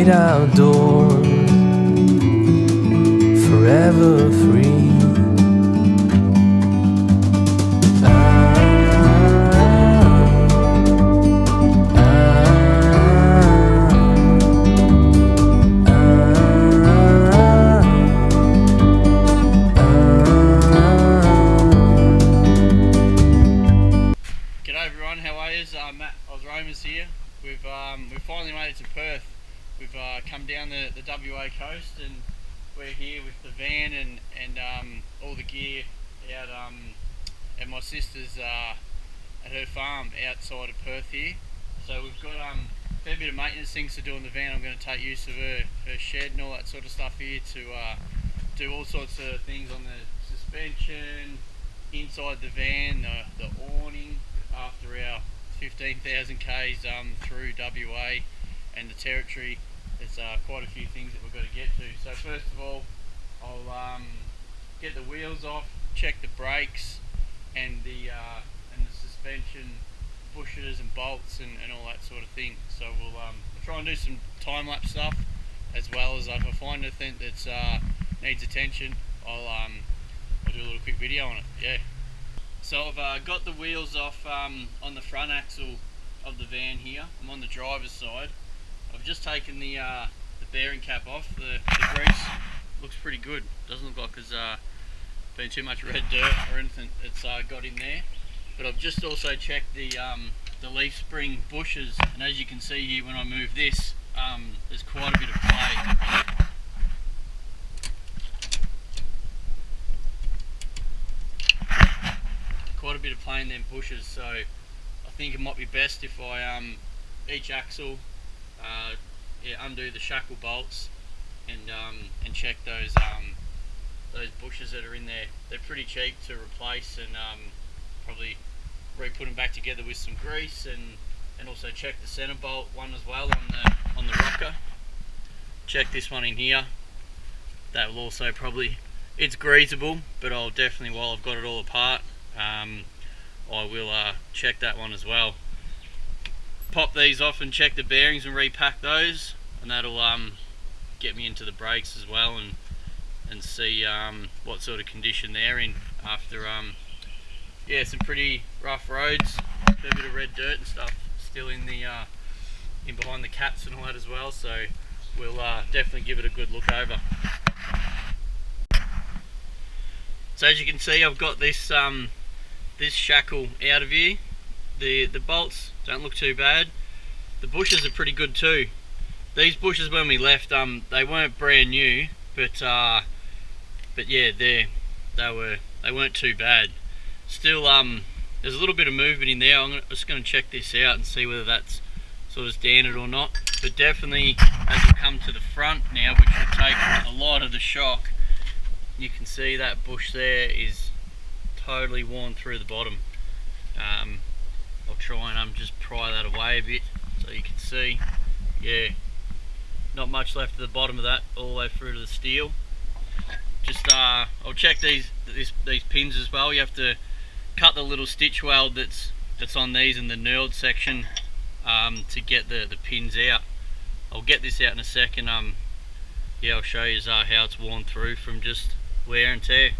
great outdoors, forever free. G'day everyone, how are you? Matt Osromas here. We've finally made it to Perth. We've come down the WA coast, and we're here with the van and all the gear out at my sister's at her farm outside of Perth here. So we've got a fair bit of maintenance things to do in the van. I'm going to take use of her shed and all that sort of stuff here to do all sorts of things on the suspension, inside the van, the awning, after our 15,000 k's through WA and the territory. There's quite a few things that we've got to get to. So first of all, I'll get the wheels off, check the brakes and the suspension bushers and bolts and all that sort of thing. So we'll try and do some time-lapse stuff, as well as if I find anything that needs attention, I'll do a little quick video on it. Yeah. So I've got the wheels off on the front axle of the van here. I'm on the driver's side. I've just taken the bearing cap off. The grease looks pretty good. Doesn't look like there's been too much red dirt or anything that's got in there. But I've just also checked the leaf spring bushes, and as you can see here when I move this, there's quite a bit of play. Quite a bit of play in them bushes, so I think it might be best if I each axle undo the shackle bolts and check those bushes that are in there. They're pretty cheap to replace, and probably re-put them back together with some grease, and also check the center bolt one as well on the rocker. Check this one in here. That will also probably, it's greasable, but I'll definitely, while I've got it all apart, I will check that one as well. Pop these off and check the bearings and repack those, and that'll get me into the brakes as well, and see what sort of condition they're in after yeah, some pretty rough roads, a fair bit of red dirt and stuff still in the in behind the caps and all that as well, so we'll definitely give it a good look over. So as you can see, I've got this this shackle out of here. The bolts don't look too bad. The bushes are pretty good too. These bushes when we left, they weren't brand new, but yeah, they weren't too bad. Still, there's a little bit of movement in there. I'm just going to check this out and see whether that's sort of standard or not. But definitely, as we come to the front now, which will take a lot of the shock, you can see that bush there is totally worn through the bottom. I'll try and just pry that away a bit so you can see. Yeah, not much left at the bottom of that, all the way through to the steel. Just I'll check these pins as well. You have to cut the little stitch weld that's on these in the knurled section to get the pins out. I'll get this out in a second. Yeah, I'll show you how it's worn through from just wear and tear.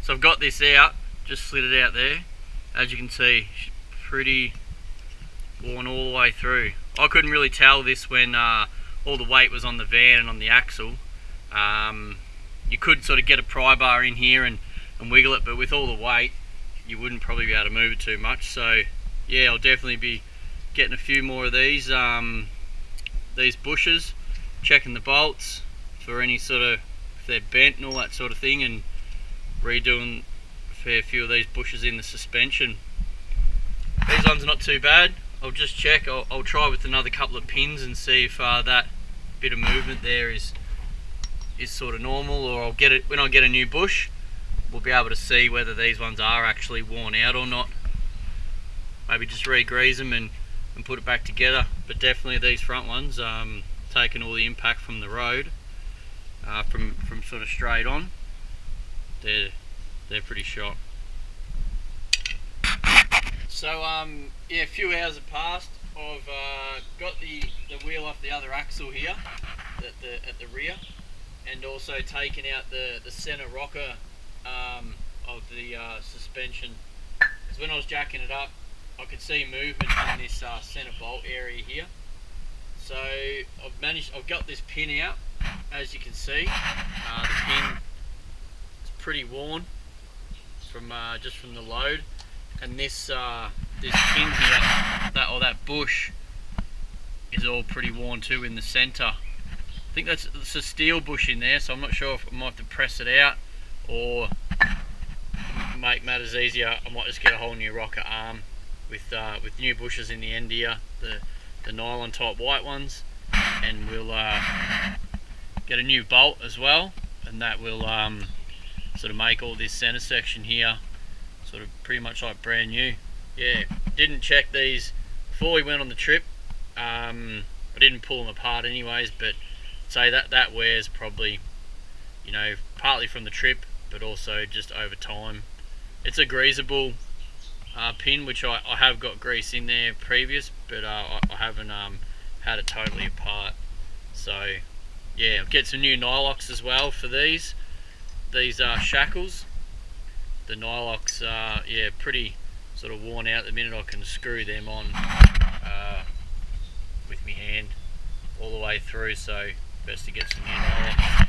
So I've got this out, just slid it out there. As you can see, pretty worn all the way through. I couldn't really tell this when all the weight was on the van and on the axle. You could sort of get a pry bar in here and wiggle it, but with all the weight you wouldn't probably be able to move it too much. So yeah, I'll definitely be getting a few more of these bushes, checking the bolts for any sort of, if they're bent and all that sort of thing, and redoing a fair few of these bushes in the suspension. These ones are not too bad. I'll just check. I'll try with another couple of pins and see if that bit of movement there is sort of normal, or I'll get it when I get a new bush. We'll be able to see whether these ones are actually worn out or not. Maybe just re-grease them and put it back together. But definitely these front ones, taking all the impact from the road, from sort of straight on, they're pretty shot. So yeah, a few hours have passed. I've got the wheel off the other axle here at the rear, and also taken out the center rocker of the suspension. Because when I was jacking it up, I could see movement in this center bolt area here. So I've got this pin out, as you can see. The pin is pretty worn from just from the load, and this pin here, that bush, is all pretty worn too in the center. I think it's a steel bush in there, so I'm not sure if I might have to press it out, or make matters easier, I might just get a whole new rocker arm with new bushes in the end here, the nylon type white ones, and we'll get a new bolt as well, and that will sort of make all this center section here sort of pretty much like brand new. Yeah, didn't check these before we went on the trip. I didn't pull them apart anyways, but say that wears probably, you know, partly from the trip, but also just over time. It's a greasable pin, which I have got grease in there previous, but I haven't had it totally apart. So yeah, I'll get some new nylocks as well for these shackles. The nylocks are pretty sort of worn out. The minute I can screw them on with my hand all the way through, so best to get some new nylocks.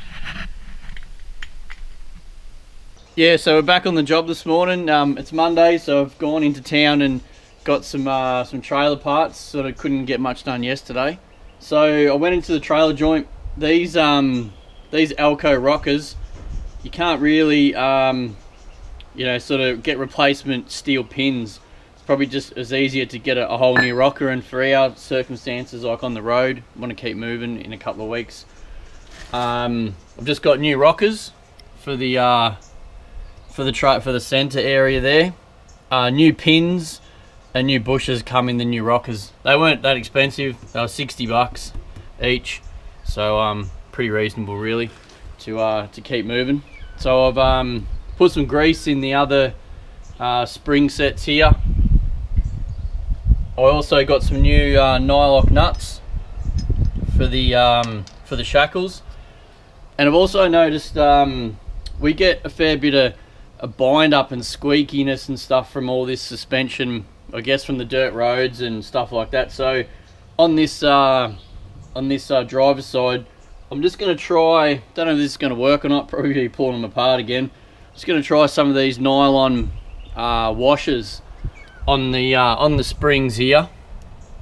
Yeah, so we're back on the job this morning. It's Monday, so I've gone into town and got some trailer parts. Sort of couldn't get much done yesterday, so I went into the trailer joint. These Jayco rockers, you can't really sort of get replacement steel pins. It's probably just as easier to get a whole new rocker, and for our circumstances, like on the road, I want to keep moving in a couple of weeks. I've just got new rockers for the center area there. New pins and new bushes come in the new rockers. They weren't that expensive. They were $60 each, so pretty reasonable really to keep moving. So I've put some grease in the other spring sets here. I also got some new nylock nuts for the shackles, and I've also noticed we get a fair bit of a bind up and squeakiness and stuff from all this suspension, I guess from the dirt roads and stuff like that. So on this driver's side, I'm just going to try, don't know if this is going to work or not, probably be pulling them apart again. Just going to try some of these nylon washers on the springs here.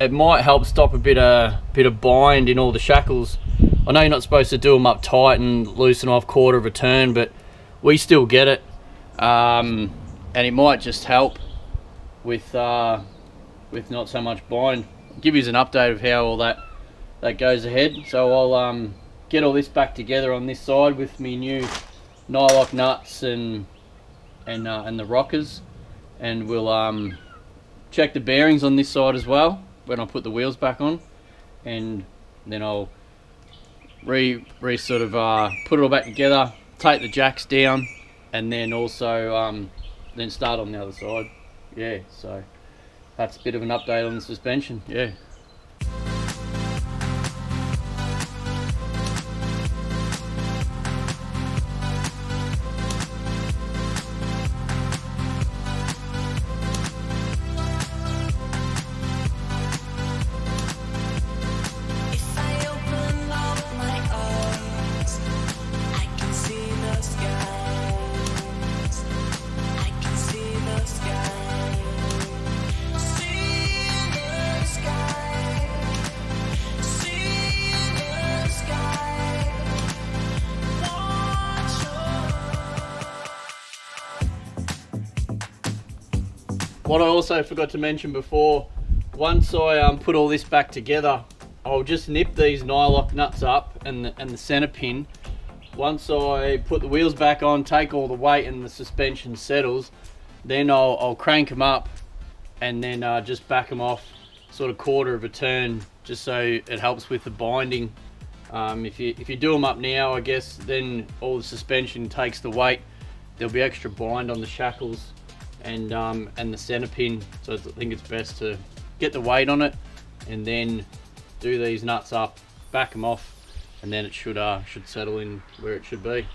It might help stop a bit of bind in all the shackles. I know you're not supposed to do them up tight and loosen off quarter of a turn, but we still get it. And it might just help with not so much bind. I'll give you an update of how all that goes ahead. So I'll get all this back together on this side with me new nylock nuts and the rockers, and we'll check the bearings on this side as well when I put the wheels back on, and then I'll sort of put it all back together, take the jacks down, and then also then start on the other side. Yeah, so that's a bit of an update on the suspension. Yeah. What I also forgot to mention before, once I put all this back together, I'll just nip these nylock nuts up and the center pin. Once I put the wheels back on, take all the weight and the suspension settles, then I'll crank them up and then just back them off sort of quarter of a turn, just so it helps with the binding. If you do them up now, I guess then all the suspension takes the weight. There'll be extra bind on the shackles and the center pin, so I think it's best to get the weight on it and then do these nuts up, back them off, and then it should settle in where it should be.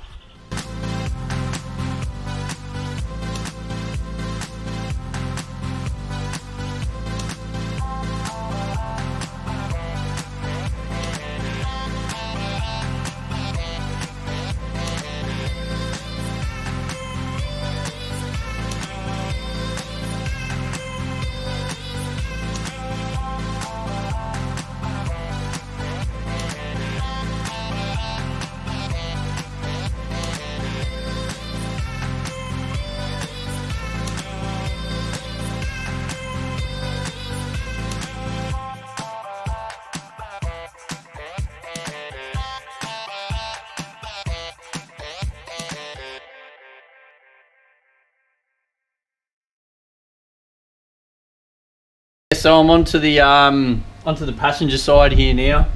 So I'm onto the passenger side here now.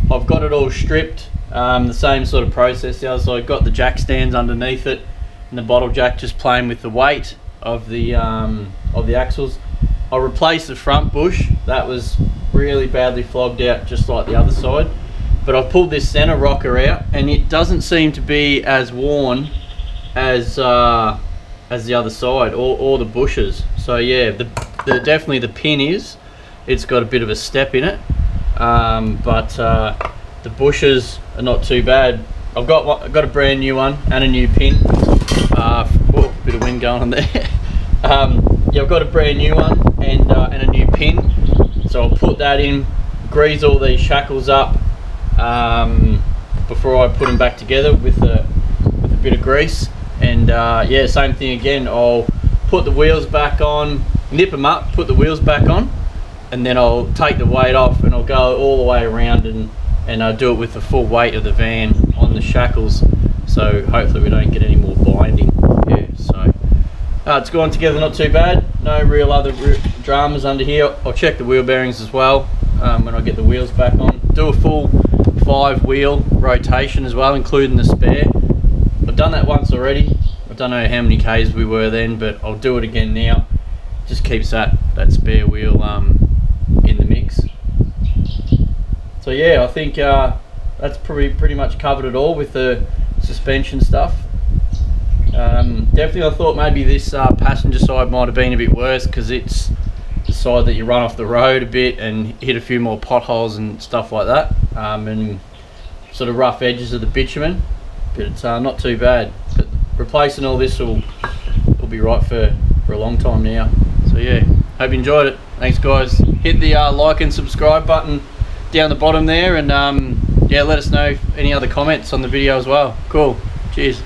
I've got it all stripped, the same sort of process there. So I've got the jack stands underneath it, and the bottle jack just playing with the weight of the axles. I replaced the front bush that was really badly flogged out, just like the other side. But I've pulled this center rocker out, and it doesn't seem to be as worn as the other side, or the bushes. So yeah, definitely the pin it's got a bit of a step in it, but the bushes are not too bad. I've got a brand new one and a new pin. Oh, bit of wind going on there. Yeah, I've got a brand new one and a new pin. So I'll put that in, grease all these shackles up before I put them back together with a bit of grease. And yeah, same thing again. I'll put the wheels back on, nip them up, put the wheels back on, and then I'll take the weight off and I'll go all the way around and I'll do it with the full weight of the van on the shackles. So hopefully we don't get any more binding. Yeah, so it's gone together not too bad. No real other dramas under here. I'll check the wheel bearings as well when I get the wheels back on. Do a full 5-wheel rotation as well, including the spare. I've done that once already. I don't know how many Ks we were then, but I'll do it again now. Just keeps that spare wheel in the mix. So yeah, I think that's pretty much covered it all with the suspension stuff. Definitely I thought maybe this passenger side might have been a bit worse, because it's the side that you run off the road a bit and hit a few more potholes and stuff like that, and sort of rough edges of the bitumen, but it's not too bad. But replacing all this will be right for a long time now. So yeah, hope you enjoyed it. Thanks guys. Hit the like and subscribe button down the bottom there, and yeah, let us know any other comments on the video as well. Cool. Cheers.